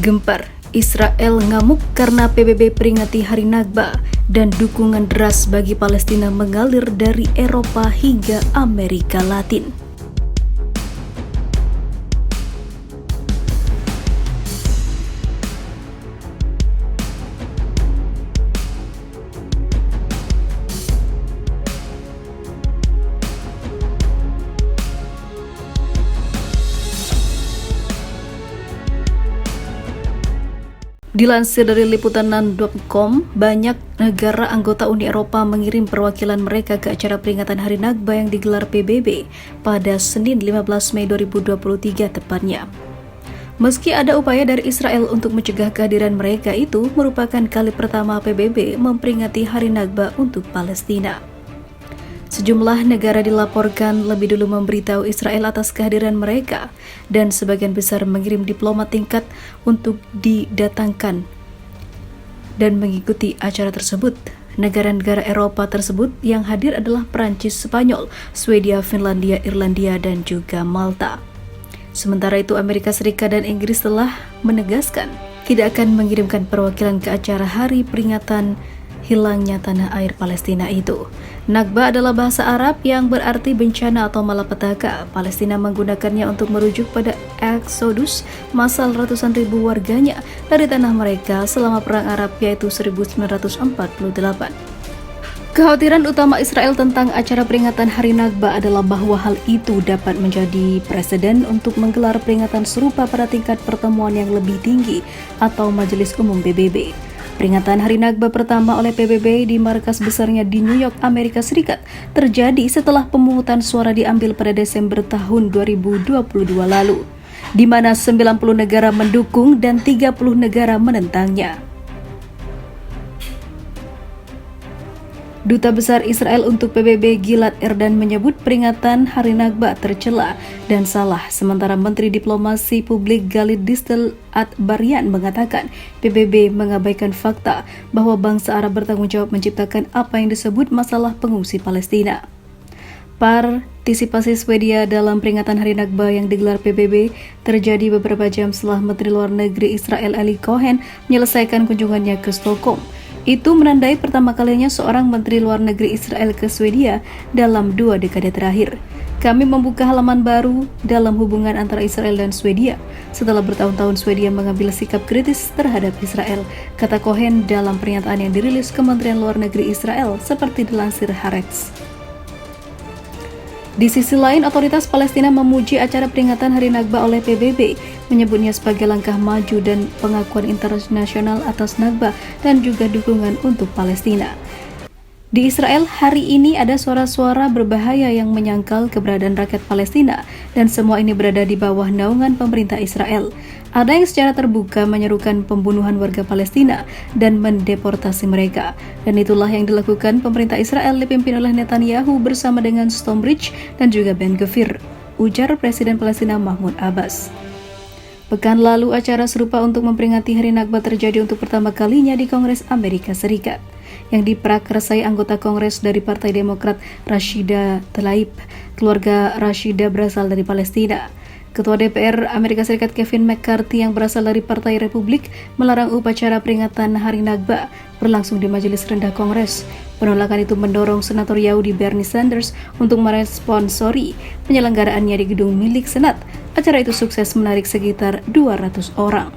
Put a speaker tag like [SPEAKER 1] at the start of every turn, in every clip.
[SPEAKER 1] Gempar, Israel ngamuk karena PBB peringati Hari Nakba dan dukungan deras bagi Palestina mengalir dari Eropa hingga Amerika Latin. Dilansir dari liputan6.com, banyak negara anggota Uni Eropa mengirim perwakilan mereka ke acara peringatan Hari Nakba yang digelar PBB pada Senin 15 Mei 2023 tepatnya. Meski ada upaya dari Israel untuk mencegah kehadiran mereka, itu merupakan kali pertama PBB memperingati Hari Nakba untuk Palestina. Sejumlah negara dilaporkan lebih dulu memberitahu Israel atas kehadiran mereka dan sebagian besar mengirim diplomat tingkat untuk didatangkan dan mengikuti acara tersebut. Negara-negara Eropa tersebut yang hadir adalah Prancis, Spanyol, Swedia, Finlandia, Irlandia, dan juga Malta. Sementara itu Amerika Serikat dan Inggris telah menegaskan tidak akan mengirimkan perwakilan ke acara hari peringatan hilangnya tanah air Palestina itu. Nakba adalah bahasa Arab yang berarti bencana atau malapetaka. Palestina menggunakannya untuk merujuk pada eksodus massal ratusan ribu warganya dari tanah mereka selama Perang Arab yaitu 1948. Kekhawatiran utama Israel tentang acara peringatan Hari Nakba adalah bahwa hal itu dapat menjadi preseden untuk menggelar peringatan serupa pada tingkat pertemuan yang lebih tinggi atau Majelis Umum PBB. Peringatan Hari Nakba pertama oleh PBB di markas besarnya di New York, Amerika Serikat terjadi setelah pemungutan suara diambil pada Desember tahun 2022 lalu, di mana 90 negara mendukung dan 30 negara menentangnya. Duta Besar Israel untuk PBB Gilad Erdan menyebut peringatan Hari Nakba tercela dan salah, sementara Menteri Diplomasi Publik Galit Distel Atbarian mengatakan PBB mengabaikan fakta bahwa bangsa Arab bertanggung jawab menciptakan apa yang disebut masalah pengungsi Palestina. Partisipasi Swedia dalam peringatan Hari Nakba yang digelar PBB terjadi beberapa jam setelah Menteri Luar Negeri Israel Eli Cohen menyelesaikan kunjungannya ke Stockholm. Itu menandai pertama kalinya seorang Menteri Luar Negeri Israel ke Swedia dalam 2 dekade terakhir. Kami membuka halaman baru dalam hubungan antara Israel dan Swedia setelah bertahun-tahun Swedia mengambil sikap kritis terhadap Israel, kata Cohen dalam pernyataan yang dirilis Kementerian Luar Negeri Israel seperti dilansir Haaretz. Di sisi lain, otoritas Palestina memuji acara peringatan Hari Nakba oleh PBB, menyebutnya sebagai langkah maju dan pengakuan internasional atas Nakba dan juga dukungan untuk Palestina. Di Israel, hari ini ada suara-suara berbahaya yang menyangkal keberadaan rakyat Palestina dan semua ini berada di bawah naungan pemerintah Israel. Ada yang secara terbuka menyerukan pembunuhan warga Palestina dan mendeportasi mereka. Dan itulah yang dilakukan pemerintah Israel dipimpin oleh Netanyahu bersama dengan Stonebridge dan juga Ben Gvir, ujar Presiden Palestina Mahmud Abbas. Pekan lalu acara serupa untuk memperingati Hari Nakba terjadi untuk pertama kalinya di Kongres Amerika Serikat, yang diprakarsai anggota Kongres dari Partai Demokrat Rashida Tlaib. Keluarga Rashida berasal dari Palestina. Ketua DPR Amerika Serikat Kevin McCarthy yang berasal dari Partai Republik melarang upacara peringatan Hari Nakba berlangsung di Majelis Rendah Kongres. Penolakan itu mendorong Senator Yahudi Bernie Sanders untuk meresponsori penyelenggaraannya di gedung milik Senat. Acara itu sukses menarik sekitar 200 orang.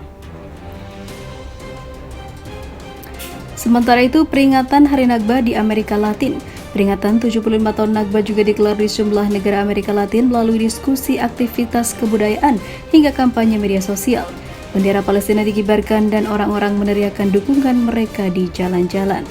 [SPEAKER 1] Sementara itu, peringatan Hari Nakba di Amerika Latin. Peringatan 75 tahun Nakba juga digelar di sejumlah negara Amerika Latin melalui diskusi, aktivitas kebudayaan, hingga kampanye media sosial. Bendera Palestina dikibarkan dan orang-orang meneriakkan dukungan mereka di jalan-jalan.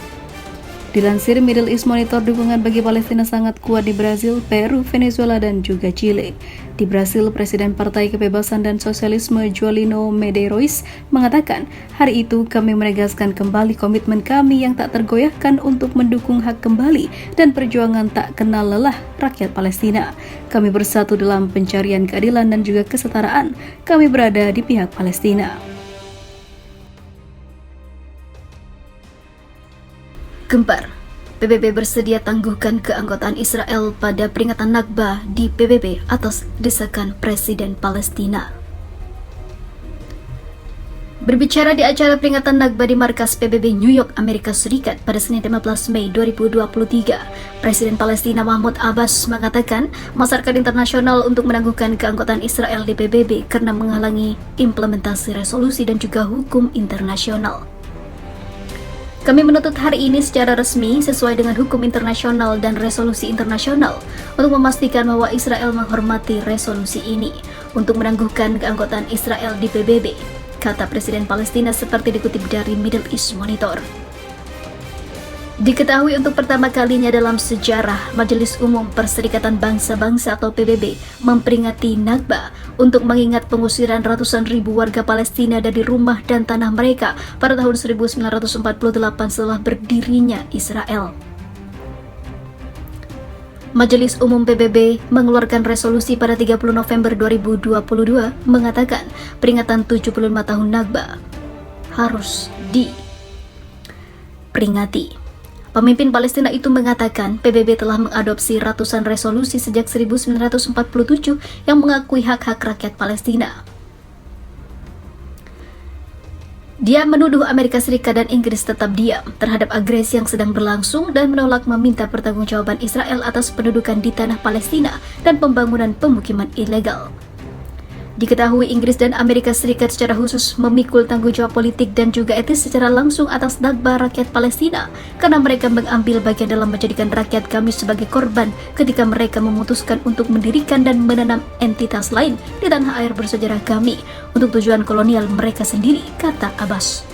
[SPEAKER 1] Dilansir Middle East Monitor, dukungan bagi Palestina sangat kuat di Brazil, Peru, Venezuela, dan juga Chile. Di Brasil, Presiden Partai Kebebasan dan Sosialisme Joelino Medeiros mengatakan, hari itu kami menegaskan kembali komitmen kami yang tak tergoyahkan untuk mendukung hak kembali dan perjuangan tak kenal lelah rakyat Palestina. Kami bersatu dalam pencarian keadilan dan juga kesetaraan. Kami berada di pihak Palestina. Gempar, PBB bersedia tangguhkan keanggotaan Israel pada peringatan Nakba di PBB atas desakan Presiden Palestina. Berbicara di acara peringatan Nakba di markas PBB New York, Amerika Serikat pada Senin 15 Mei 2023, Presiden Palestina Mahmud Abbas mengatakan masyarakat internasional untuk menangguhkan keanggotaan Israel di PBB karena menghalangi implementasi resolusi dan juga hukum internasional. Kami menuntut hari ini secara resmi sesuai dengan hukum internasional dan resolusi internasional untuk memastikan bahwa Israel menghormati resolusi ini untuk menangguhkan keanggotaan Israel di PBB, kata Presiden Palestina seperti dikutip dari Middle East Monitor. Diketahui untuk pertama kalinya dalam sejarah, Majelis Umum Perserikatan Bangsa-Bangsa atau PBB memperingati Nakba untuk mengingat pengusiran ratusan ribu warga Palestina dari rumah dan tanah mereka pada tahun 1948 setelah berdirinya Israel. Majelis Umum PBB mengeluarkan resolusi pada 30 November 2022 mengatakan peringatan 75 tahun Nakba harus diperingati. Pemimpin Palestina itu mengatakan PBB telah mengadopsi ratusan resolusi sejak 1947 yang mengakui hak-hak rakyat Palestina. Dia menuduh Amerika Serikat dan Inggris tetap diam terhadap agresi yang sedang berlangsung dan menolak meminta pertanggungjawaban Israel atas pendudukan di tanah Palestina dan pembangunan pemukiman ilegal. Diketahui Inggris dan Amerika Serikat secara khusus memikul tanggung jawab politik dan juga etis secara langsung atas Nakba rakyat Palestina karena mereka mengambil bagian dalam menjadikan rakyat kami sebagai korban ketika mereka memutuskan untuk mendirikan dan menanam entitas lain di tanah air bersejarah kami untuk tujuan kolonial mereka sendiri, kata Abbas.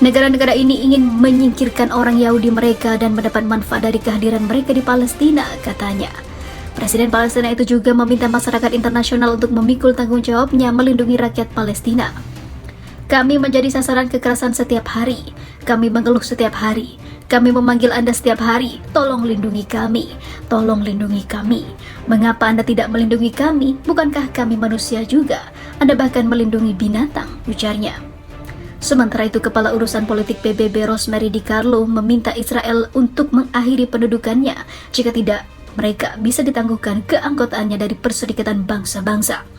[SPEAKER 1] Negara-negara ini ingin menyingkirkan orang Yahudi mereka dan mendapat manfaat dari kehadiran mereka di Palestina, katanya. Presiden Palestina itu juga meminta masyarakat internasional untuk memikul tanggung jawabnya melindungi rakyat Palestina. Kami menjadi sasaran kekerasan setiap hari. Kami mengeluh setiap hari. Kami memanggil Anda setiap hari. Tolong lindungi kami. Tolong lindungi kami. Mengapa Anda tidak melindungi kami? Bukankah kami manusia juga? Anda bahkan melindungi binatang, ujarnya. Sementara itu, Kepala Urusan Politik PBB Rosemary DiCarlo meminta Israel untuk mengakhiri pendudukannya. Jika tidak, mereka bisa ditangguhkan keanggotaannya dari Perserikatan Bangsa-Bangsa.